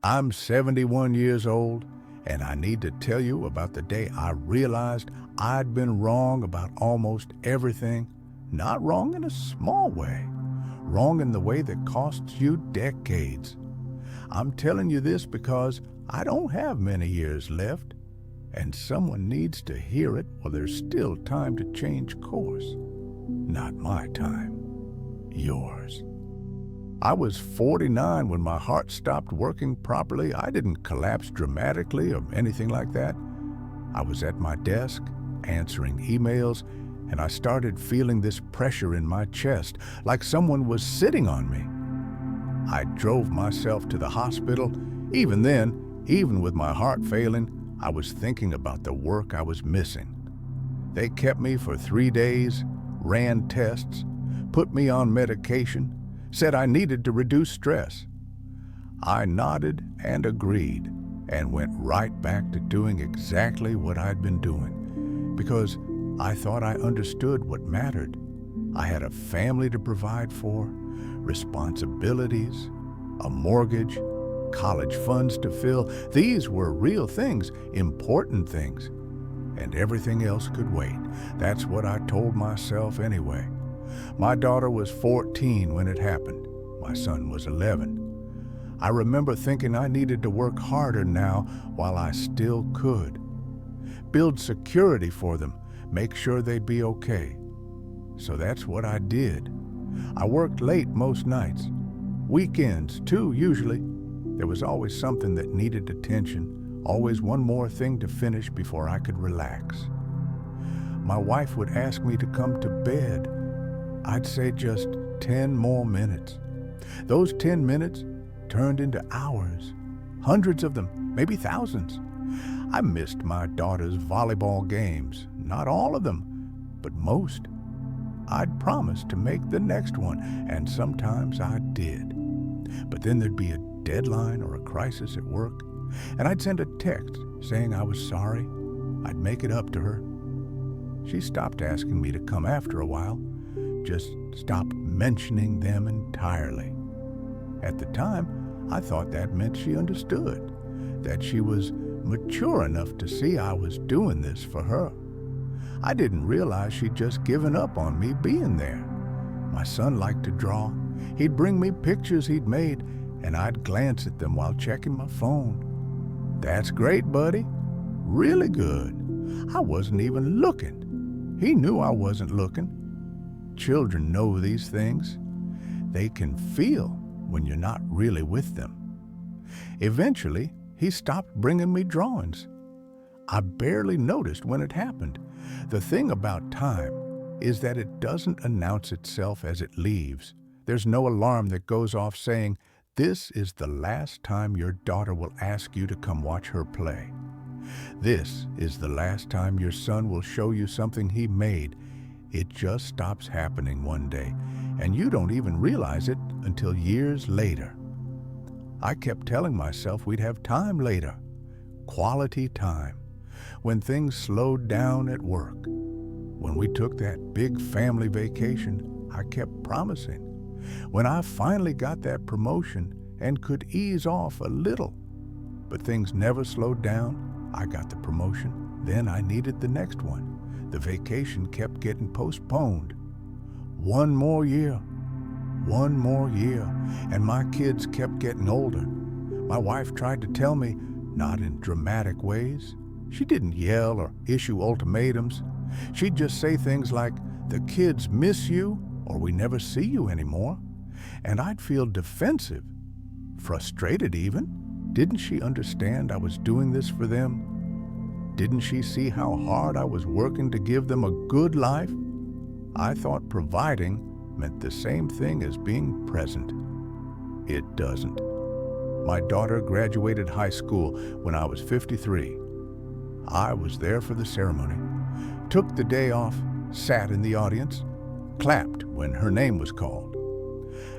I'm 71 years old, and I need to tell you about the day I realized I'd been wrong about almost everything. Not wrong in a small way, wrong in the way that costs you decades. I'm telling you this because I don't have many years left, and someone needs to hear it while there's still time to change course. Not my time, yours. I was 49 when my heart stopped working properly. I didn't collapse dramatically or anything like that. I was at my desk, answering emails, and I started feeling this pressure in my chest, like someone was sitting on me. I drove myself to the hospital. Even then, even with my heart failing, I was thinking about the work I was missing. They kept me for 3 days, ran tests, put me on medication, said I needed to reduce stress. I nodded and agreed and went right back to doing exactly what I'd been doing because I thought I understood what mattered. I had a family to provide for, responsibilities, a mortgage, college funds to fill. These were real things, important things, and everything else could wait. That's what I told myself anyway. My daughter was 14 when it happened. My son was 11. I remember thinking I needed to work harder now while I still could. Build security for them, make sure they'd be okay. So that's what I did. I worked late most nights. Weekends, too, usually. There was always something that needed attention, always one more thing to finish before I could relax. My wife would ask me to come to bed. I'd say just 10 more minutes. Those 10 minutes turned into hours, hundreds of them, maybe thousands. I missed my daughter's volleyball games, not all of them, but most. I'd promised to make the next one, and sometimes I did. But then there'd be a deadline or a crisis at work, and I'd send a text saying I was sorry. I'd make it up to her. She stopped asking me to come after a while, just stopped mentioning them entirely. At the time, I thought that meant she understood, that she was mature enough to see I was doing this for her. I didn't realize she'd just given up on me being there. My son liked to draw. He'd bring me pictures he'd made, and I'd glance at them while checking my phone. That's great, buddy. Really good. I wasn't even looking. He knew I wasn't looking. Children know these things. They can feel when you're not really with them. Eventually, he stopped bringing me drawings. I barely noticed when it happened. The thing about time is that it doesn't announce itself as it leaves. There's no alarm that goes off saying, "This is the last time your daughter will ask you to come watch her play. This is the last time your son will show you something he made." It just stops happening one day, and you don't even realize it until years later. I kept telling myself we'd have time later, quality time, when things slowed down at work. When we took that big family vacation, I kept promising. When I finally got that promotion and could ease off a little, but things never slowed down. I got the promotion, then I needed the next one. The vacation kept getting postponed. One more year, and my kids kept getting older. My wife tried to tell me, not in dramatic ways. She didn't yell or issue ultimatums. She'd just say things like, "The kids miss you," or "We never see you anymore." And I'd feel defensive, frustrated even. Didn't she understand I was doing this for them? Didn't she see how hard I was working to give them a good life? I thought providing meant the same thing as being present. It doesn't. My daughter graduated high school when I was 53. I was there for the ceremony, took the day off, sat in the audience, clapped when her name was called.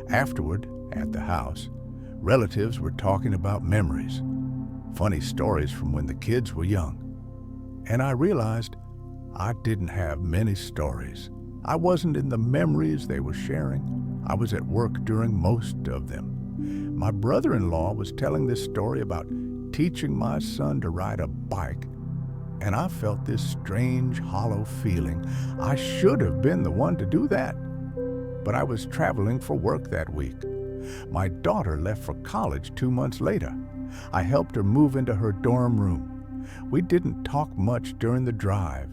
Afterward, at the house, relatives were talking about memories, funny stories from when the kids were young. And I realized I didn't have many stories. I wasn't in the memories they were sharing. I was at work during most of them. My brother-in-law was telling this story about teaching my son to ride a bike, and I felt this strange, hollow feeling. I should have been the one to do that, but I was traveling for work that week. My daughter left for college 2 months later. I helped her move into her dorm room. We didn't talk much during the drive,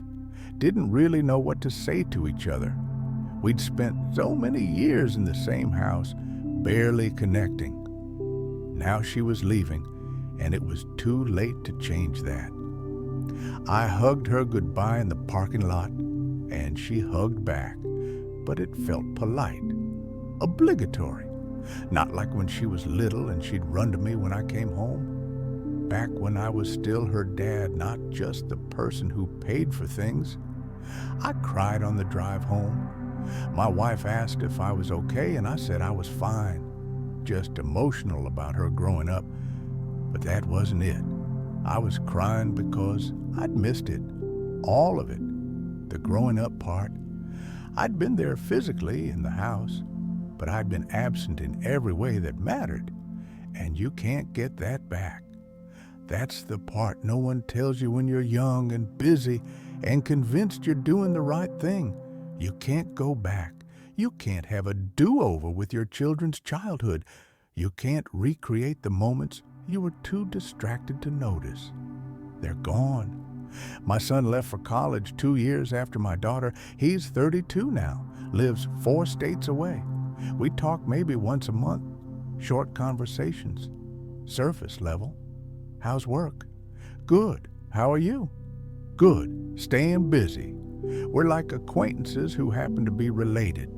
didn't really know what to say to each other. We'd spent so many years in the same house, barely connecting. Now she was leaving, and it was too late to change that. I hugged her goodbye in the parking lot, and she hugged back, but it felt polite, obligatory, not like when she was little and she'd run to me when I came home. Back when I was still her dad, not just the person who paid for things. I cried on the drive home. My wife asked if I was okay, and I said I was fine, just emotional about her growing up. But that wasn't it. I was crying because I'd missed it, all of it, the growing up part. I'd been there physically in the house, but I'd been absent in every way that mattered, and you can't get that back. That's the part no one tells you when you're young and busy and convinced you're doing the right thing. You can't go back. You can't have a do-over with your children's childhood. You can't recreate the moments you were too distracted to notice. They're gone. My son left for college 2 years after my daughter. He's 32 now, lives 4 states away. We talk maybe once a month, short conversations, surface level. How's work? Good. How are you? Good. Staying busy. We're like acquaintances who happen to be related.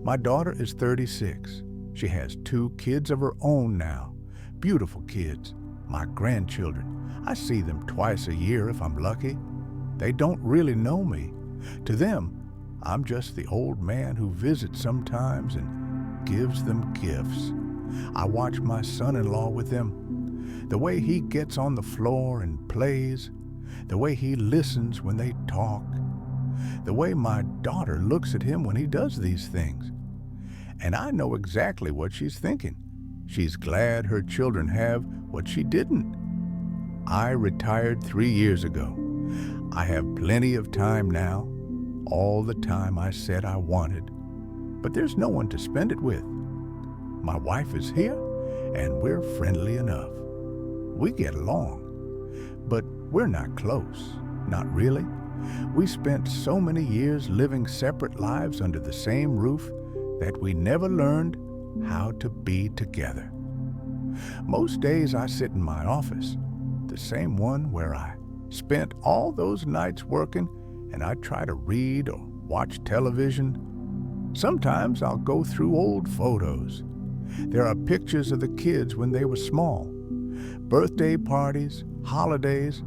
My daughter is 36. She has 2 kids of her own now. Beautiful kids, my grandchildren. I see them twice a year if I'm lucky. They don't really know me. To them, I'm just the old man who visits sometimes and gives them gifts. I watch my son-in-law with them. The way he gets on the floor and plays, the way he listens when they talk, the way my daughter looks at him when he does these things. And I know exactly what she's thinking. She's glad her children have what she didn't. I retired 3 years ago. I have plenty of time now, all the time I said I wanted, but there's no one to spend it with. My wife is here, and we're friendly enough. We get along, but we're not close, not really. We spent so many years living separate lives under the same roof that we never learned how to be together. Most days I sit in my office, the same one where I spent all those nights working, and I try to read or watch television. Sometimes I'll go through old photos. There are pictures of the kids when they were small. Birthday parties, holidays.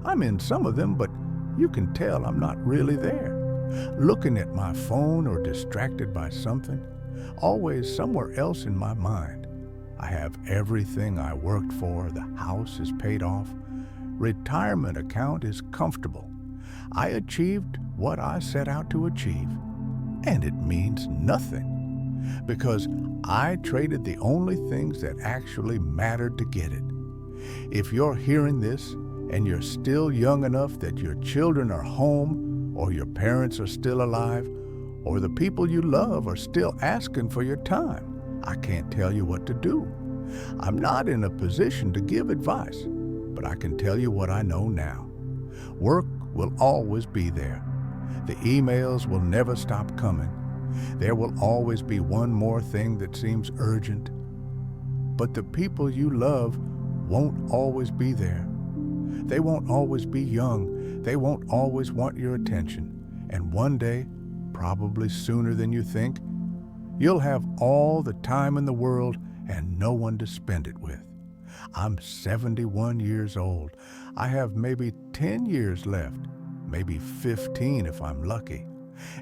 I'm in some of them, but you can tell I'm not really there. Looking at my phone or distracted by something, always somewhere else in my mind. I have everything I worked for. The house is paid off. Retirement account is comfortable. I achieved what I set out to achieve. And it means nothing, because I traded the only things that actually mattered to get it. If you're hearing this and you're still young enough that your children are home, or your parents are still alive, or the people you love are still asking for your time, I can't tell you what to do. I'm not in a position to give advice, but I can tell you what I know now. Work will always be there. The emails will never stop coming. There will always be one more thing that seems urgent. But the people you love won't always be there. They won't always be young. They won't always want your attention. And one day, probably sooner than you think, you'll have all the time in the world and no one to spend it with. I'm 71 years old. I have maybe 10 years left, maybe 15 if I'm lucky.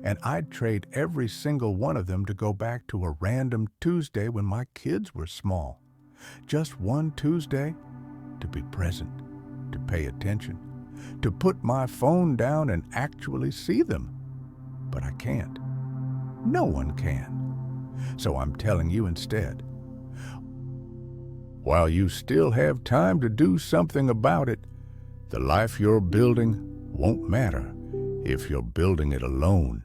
And I'd trade every single one of them to go back to a random Tuesday when my kids were small. Just one Tuesday to be present, to pay attention, to put my phone down and actually see them. But I can't. No one can. So I'm telling you instead, while you still have time to do something about it. The life you're building won't matter if you're building it alone.